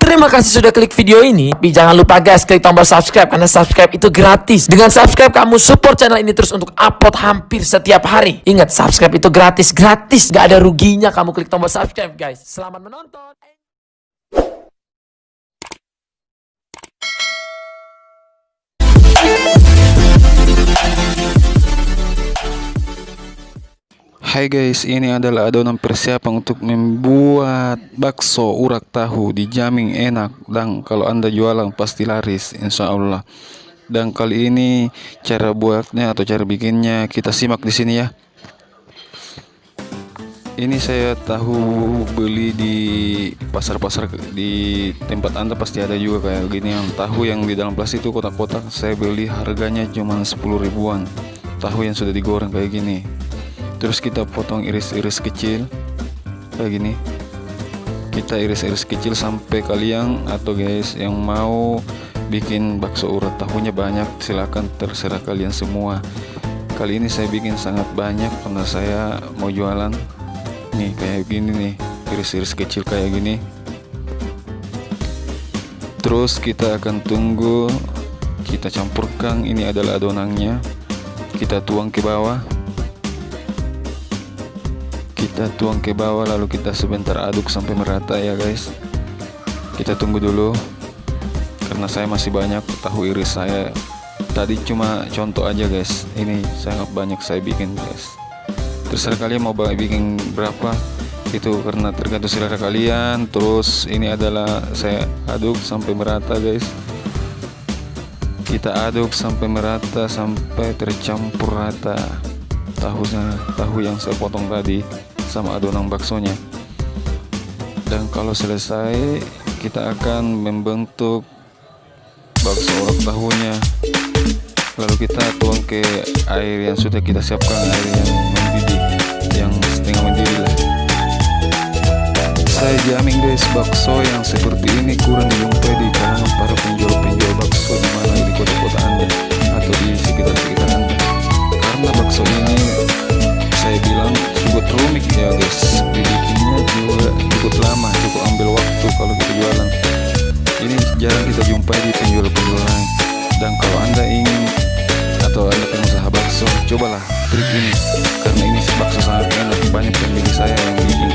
Terima kasih sudah klik video ini. Tapi jangan lupa guys, klik tombol subscribe karena subscribe itu gratis. Dengan subscribe kamu support channel ini terus untuk upload hampir setiap hari. Ingat, subscribe itu gratis, gak ada ruginya kamu klik tombol subscribe guys. Selamat menonton. Hai guys, ini adalah adonan persiapan untuk membuat bakso urat tahu. Dijamin enak dan kalau anda jualan pasti laris insya Allah. Dan kali ini cara buatnya atau cara bikinnya kita simak di sini ya. Ini saya tahu beli di pasar-pasar, di tempat anda pasti ada juga kayak gini. Yang tahu yang di dalam plastik itu kotak-kotak, saya beli harganya cuma 10 ribuan. Tahu yang sudah digoreng kayak gini. Terus kita potong iris-iris kecil kayak gini. Kita iris-iris kecil sampai kalian atau guys yang mau bikin bakso urat tahunya banyak, silakan, terserah kalian semua. Kali ini saya bikin sangat banyak karena saya mau jualan. Nih kayak gini nih, iris-iris kecil kayak gini. Terus kita akan tunggu, kita campurkan, ini adalah adonannya. Kita tuang ke bawah. Kita tuang ke bawah lalu kita sebentar aduk sampai merata ya guys. Kita tunggu dulu karena saya masih banyak tahu iris saya. Tadi cuma contoh aja guys, ini sangat banyak saya bikin guys. Terserah kalian mau bikin berapa itu karena tergantung selera kalian. Terus ini adalah saya aduk sampai merata guys. Kita aduk sampai merata sampai tercampur rata tahu yang saya potong tadi sama adonan baksonya. Dan kalau selesai kita akan membentuk bakso urat tahunya. Lalu kita tuang ke air yang sudah kita siapkan, air yang mendidih, yang setengah mendidih lah. Saya jamin guys, bakso yang seperti ini kurang dijumpai di kalangan para penjual-penjual bakso di mana di kota-kota anda atau di sekitar-sekitar anda. Karena bakso ini saya bilang cukup rumit ya guys, bikinnya juga cukup lama, cukup ambil waktu kalau kita jualan. Ini jarang kita jumpai di penjual-penjual lain. Dan kalau anda ingin atau anda pengusaha bakso, cobalah trik ini karena ini bakso sangat enak, banyak pembeli saya yang bikin.